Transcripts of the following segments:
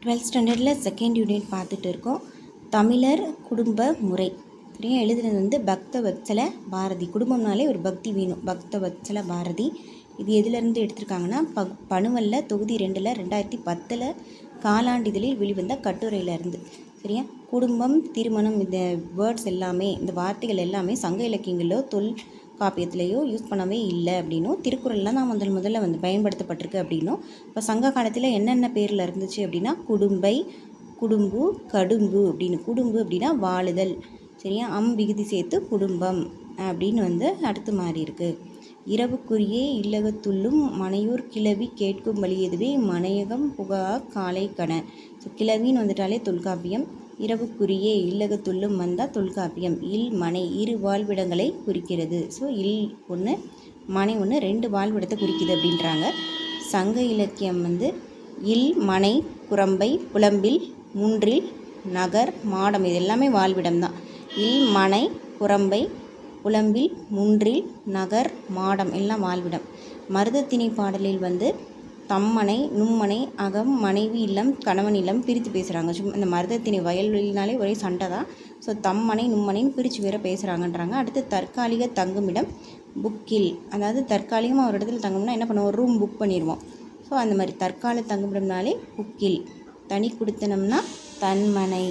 12th ஸ்டாண்டர்டில் second unit பார்த்துட்டு இருக்கோம். தமிழர் குடும்ப முறை. சரியா? எழுதுனது வந்து பக்தவத்சல பாரதி. குடும்பம்னாலே ஒரு பக்தி வேணும். பக்தவத்சல பாரதி. இது எதுலேருந்து எடுத்திருக்காங்கன்னா பணுவல்ல தொகுதி 2ல் 2010 காலாண்டிதழில் வெளிவந்த கட்டுரையிலேருந்து. சரியா? குடும்பம், திருமணம், இந்த வேர்ட்ஸ் எல்லாமே, இந்த வார்த்தைகள் எல்லாமே சங்க இலக்கியங்களோ காப்பியத்திலையோ யூஸ் பண்ணவே இல்லை அப்படின்னும், திருக்குறள்லாம் தான் முதல்ல வந்து பயன்படுத்தப்பட்டிருக்கு அப்படின்னும். இப்போ சங்க காலத்தில் என்னென்ன பேரில் இருந்துச்சு அப்படின்னா குடும்பை, குடும்பு, கடும்பு அப்படின்னு. குடும்பு அப்படின்னா வாழுதல். சரியா? விகுதி சேர்த்து குடும்பம் அப்படின்னு வந்து அடுத்து மாறி இருக்கு. இரவுக்குரியே இல்லகத்துள்ளும் மனையூர் கிளவி கேட்கும் வழி எதுவே மனையகம் புகா காலை கண. ஸோ கிளவின்னு வந்துட்டாலே தொல்காப்பியம். இரவுக்குரியே இல்லகத்துள்ளும் வந்தால் தொல்காப்பியம். இல் மனை இரு வாழ்விடங்களை குறிக்கிறது. ஸோ இல் ஒன்று மனை ஒன்று, 2 வாழ்விடத்தை குறிக்குது அப்படின்றாங்க. சங்க இலக்கியம் வந்து இல் மனை குரம்பை புலம்பில் முன்றில் நகர் மாடம் இது எல்லாமே வாழ்விடம் தான். இல் மனை குரம்பை புலம்பில் முன்றில் நகர் மாடம் எல்லாம் வாழ்விடம். மருதத்திணை பாடலில் வந்து தம்மனை நும்மனை அகம் மனைவி இல்லம் கணவன் இல்லம் பிரித்து பேசுகிறாங்க. இந்த மருதத்திணை வயல்வெளினாலே ஒரே சண்டை தான். ஸோ தம்மனை நும்மனைன்னு பிரித்து வேற பேசுகிறாங்கன்றாங்க. அடுத்து தற்காலிக தங்குமிடம் புக்கில், அதாவது தற்காலிகமாக ஒரு இடத்துல தங்கும்னா என்ன பண்ணுவோம், ரூம் புக் பண்ணிடுவோம். ஸோ அந்த மாதிரி தற்கால தங்குமிடம்னாலே புக்கில். தனி குடித்தனம்னா தன்மனை.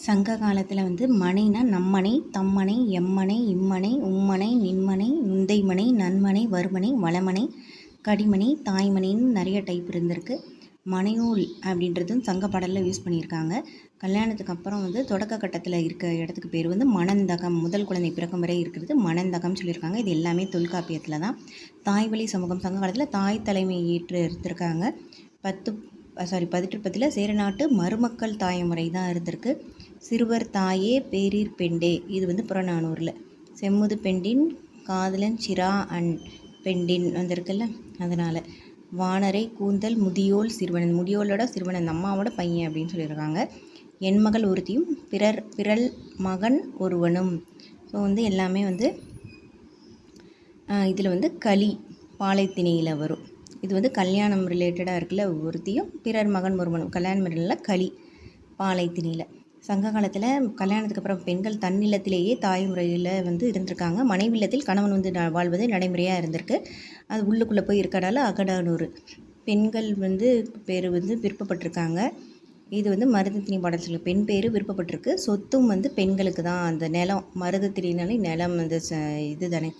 சங்க காலத்தில் வந்து மனைனா நம்மனை, தம்மனை, எம்மனை, இம்மனை, உம்மனை, நின்மனை, நுந்தைமனை, நன்மனை, வருமனை, வளமனை, கடிமனை, தாய்மனைன்னு நிறைய டைப் இருந்திருக்கு. மனையூல் அப்படின்றதும் சங்க பாடலில் யூஸ் பண்ணியிருக்காங்க. கல்யாணத்துக்கு அப்புறம் வந்து தொடக்க கட்டத்தில் இருக்க இடத்துக்கு பேர் வந்து மணந்தகம். முதல் குழந்தை பிறக்கும் வரை இருக்கிறது மணந்தகம் சொல்லியிருக்காங்க. இது எல்லாமே தொல்காப்பியத்தில் தான். தாய்வழி சமூகம் சங்க காலத்தில் தாய் தலைமை ஏற்று எடுத்திருக்காங்க. 18 சேரநாட்டு மருமக்கள் தாயமுறை தான் இருந்திருக்கு. சிறுவர் தாயே பேரீர் பெண்டே இது வந்து புறநானூரில். செம்முது பெண்டின் காதலன் சிரா பெண்டின் வந்திருக்குல்ல, அதனால். வானரை கூந்தல் முதியோல் சிறுவனன், முதியோலோட சிறுவனன் அம்மாவோட பையன் அப்படின்னு சொல்லியிருக்காங்க. என் மகள் ஒருத்தியும் பிறல் மகன் ஒருவனும். ஸோ வந்து எல்லாமே வந்து இதில் வந்து களி பாலைத்திணையில் வரும். இது வந்து கல்யாணம் ரிலேட்டடாக இருக்குல்ல, ஒருத்தியும் பிறர் மகன் ஒருவனும் கல்யாணம் இல்லை களி பாலைத்திணையில். சங்க காலத்தில் கல்யாணத்துக்கு அப்புறம் பெண்கள் தன்னிலத்திலேயே தாய்முறையில் வந்து இருந்திருக்காங்க. மனைவில்லத்தில் கணவன் வந்து வாழ்வது நடைமுறையாக இருந்திருக்கு. அது உள்ளுக்குள்ளே போய் இருக்கனால அகடானூர் பெண்கள் வந்து பேர் வந்து விருப்பப்பட்டிருக்காங்க. இது வந்து மருதத்திணை பாடல் சொல்லி பெண் பேர் விருப்பப்பட்டிருக்கு. சொத்தும் வந்து பெண்களுக்கு தான். அந்த நிலம், மருதத்திணைனாலே நிலம் அந்த இது தானே.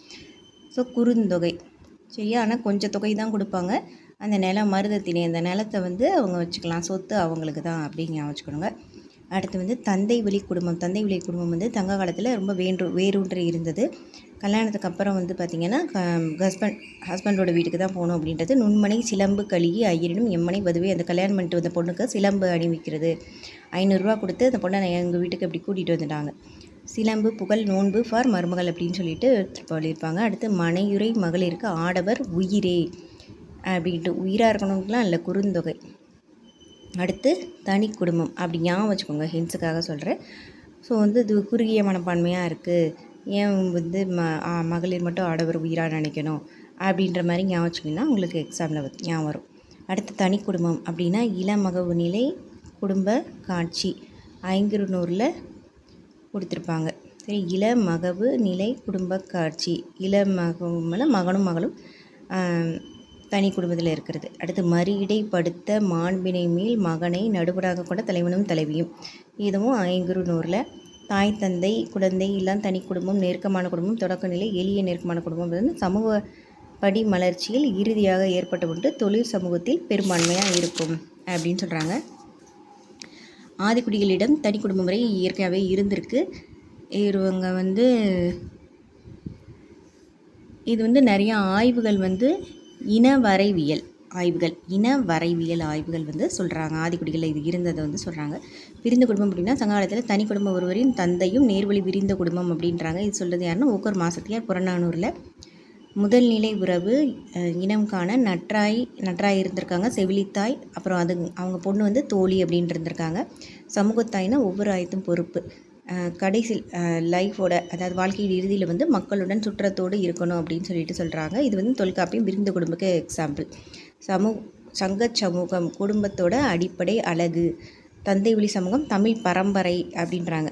ஸோ குறுந்தொகை. சரியா? ஆனால் கொஞ்சம் தொகை தான் கொடுப்பாங்க. அந்த நிலம் மருதத்திணை அந்த நிலத்தை வந்து அவங்க வச்சுக்கலாம். சொத்து அவங்களுக்கு தான் அப்படின்னு வச்சுக்கணுங்க. அடுத்து வந்து தந்தை வழி குடும்பம். தந்தை வழி குடும்பம் வந்து தங்க காலத்தில் ரொம்ப வேரூன்றி இருந்தது. கல்யாணத்துக்கு அப்புறம் வந்து பார்த்திங்கன்னா ஹஸ்பண்டோட வீட்டுக்கு தான் போகணும் அப்படின்றது. நுண்மனை சிலம்பு கழுகி ஐயரினும் எம்மனை வதுவே. அந்த கல்யாணம் பண்ணிட்டு வந்த பொண்ணுக்கு சிலம்பு அணிவிக்கிறது. 500 ரூபா கொடுத்து அந்த பொண்ணை எங்கள் வீட்டுக்கு அப்படி கூட்டிகிட்டு வந்துட்டாங்க. சிலம்பு புகழ் நோன்பு ஃபார் மருமகள் அப்படின்னு சொல்லிட்டு சொல்லியிருப்பாங்க. அடுத்து மனையுறை மகளிருக்கு ஆடவர் உயிரே அப்படின்ட்டு. உயிராக இருக்கணும்லாம் இல்லை, குறுந்தொகை. அடுத்து தனி குடும்பம் அப்படி ஞாபகம் வச்சுக்கோங்க, ஹின்ஸுக்காக சொல்கிறேன். ஸோ வந்து இது குறுகிய மனப்பான்மையாக இருக்குது. ஏன் வந்து மகளிர் மட்டும் ஆடவர் உயிராக நினைக்கணும் அப்படின்ற மாதிரி ஞாபகம் வச்சிங்கன்னா உங்களுக்கு எக்ஸாமில் ஞாபகம் வரும். அடுத்து தனி குடும்பம் அப்படின்னா இளமகவு நிலை குடும்ப காட்சி 500 கொடுத்துருப்பாங்க. சரி, இளமகவு நிலை குடும்ப காட்சி. இளமகவுல மகனும் மகளும் தனி குடும்பத்தில் இருக்கிறது. அடுத்து மறியிடைப்படுத்த மாண்பினை மேல் மகனை நடுவராக கொண்ட தலைவனும் தலைவியும். இதுவும் 500. தாய் தந்தை குழந்தை எல்லாம் தனி குடும்பம். நெருக்கமான குடும்பம் தொடக்க நிலை எளிய நெருக்கமான குடும்பம் வந்து சமூக படி மலர்ச்சியில் இறுதியாக ஏற்பட்ட ஒன்று தொழில் சமூகத்தில் பெரும்பான்மையாக இருக்கும் அப்படின்னு சொல்கிறாங்க. ஆதிக்குடிகளிடம் தனி குடும்ப முறை இயற்கையாகவே இருந்திருக்கு. இவங்க வந்து இது வந்து நிறைய ஆய்வுகள் வந்து இனவரைவியல் ஆய்வுகள் வந்து சொல்கிறாங்க. ஆதிக்குடிகளில் இது இருந்ததை வந்து சொல்கிறாங்க. பிரிந்த குடும்பம் அப்படின்னா சங்க காலத்தில் தனி குடும்பம் ஒருவரின் தந்தையும் நேர்வழி விரிந்த குடும்பம் அப்படின்றாங்க. இது சொல்கிறது யாருன்னா ஒவ்வொரு மாதத்துலையும் புறநானூரில். முதல் நிலை உறவு இனம் காண நற்றாய் இருந்திருக்காங்க. செவிலித்தாய், அப்புறம் அவங்க பொண்ணு வந்து தோழி அப்படின்னு இருந்திருக்காங்க. சமூகத்தாய்னா ஒவ்வொரு ஆயத்தும் பொறுப்பு. கடைசி லைஃபோட, அதாவது வாழ்க்கையின் இறுதியில் வந்து மக்களுடன் சுற்றத்தோடு இருக்கணும் அப்படின்னு சொல்லிட்டு சொல்கிறாங்க. இது வந்து தொல்காப்பியம் விரிந்த குடும்பக்கு எக்ஸாம்பிள். சங்கச் சமூகம் குடும்பத்தோட அடிப்படை அழகு. தந்தை வழி சமூகம் தமிழ் பரம்பரை அப்படின்றாங்க.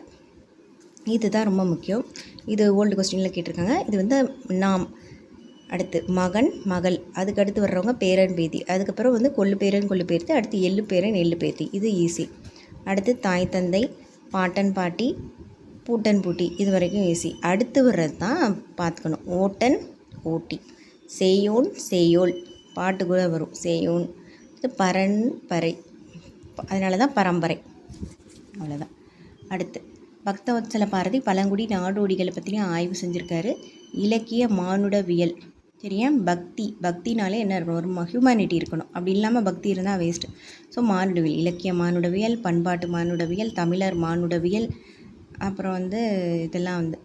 இதுதான் ரொம்ப முக்கியம். இது ஓல்டு கொஸ்டினில் கேட்டிருக்காங்க. இது வந்து நாம். அடுத்து மகன் மகள், அதுக்கு அடுத்து வர்றவங்க பேரன் பேத்தி, அதுக்கப்புறம் வந்து கொள்ளு பேரன் கொள்ளு பேத்தி, அடுத்து எள்ளு பேரன் எள்ளு பேத்தி. இது ஈஸி. அடுத்து தாய் தந்தை, பாட்டன் பாட்டி, பூட்டன் பூட்டி, இது வரைக்கும் ஈஸி. அடுத்து வர்றது தான் பார்த்துக்கணும். ஓட்டன் ஓட்டி, சேயோன் சேயோல், பாட்டு கூட வரும் சேயோன். இது பரன் பறை, அதனால தான் பரம்பரை. அவ்வளோதான். அடுத்து பக்தவத்சல பாரதி பழங்குடி நாடோடிகளை பற்றியும் ஆய்வு செஞ்சுருக்காரு. இலக்கிய மானுடவியல். சரியா? பக்தினாலே என்ன இருக்கணும்? ஒரு ஹியூமனிட்டி இருக்கணும். அப்படி இல்லாமல் பக்தி இருந்தால் வேஸ்ட்டு. ஸோ மானுடவியல், இலக்கிய மானுடவியல், பண்பாட்டு மானுடவியல், தமிழர் மானுடவியல், அப்புறம் வந்து இதெல்லாம் வந்து.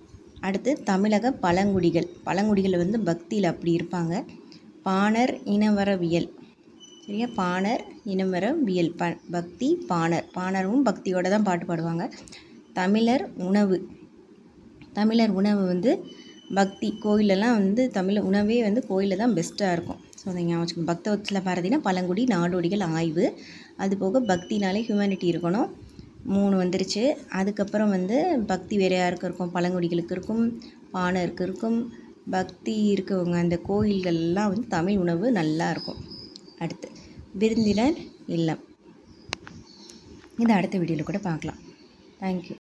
அடுத்து தமிழக பழங்குடிகள் வந்து பக்தியில் அப்படி இருப்பாங்க. பாணர் இனவரவியல். சரியா? பாணர் இனவரவியல், பக்தி பாணரும் பக்தியோடு தான் பாட்டு பாடுவாங்க. தமிழர் உணவு வந்து பக்தி கோயிலெல்லாம் வந்து தமிழ் உணவே வந்து கோயிலில் தான் பெஸ்ட்டாக இருக்கும். ஸோ அதை ஞாபகம் வச்சுக்கணும். பக்தவத்சல பாரதினா பழங்குடி நாடோடிகள் ஆய்வு. அது போக பக்தினாலே ஹியூமனிட்டி இருக்கணும். 3 வந்துருச்சு. அதுக்கப்புறம் வந்து பக்தி வேறு யாருக்கு இருக்கும்? பழங்குடிகளுக்கு இருக்கும், பாணருக்கு இருக்கும். பக்தி இருக்கவங்க அந்த கோயில்கள்லாம் வந்து தமிழ் உணவு நல்லா இருக்கும். அடுத்து விருந்தினர் இல்லம். இதை அடுத்த வீடியோவில் கூட பார்க்கலாம். தேங்க்யூ.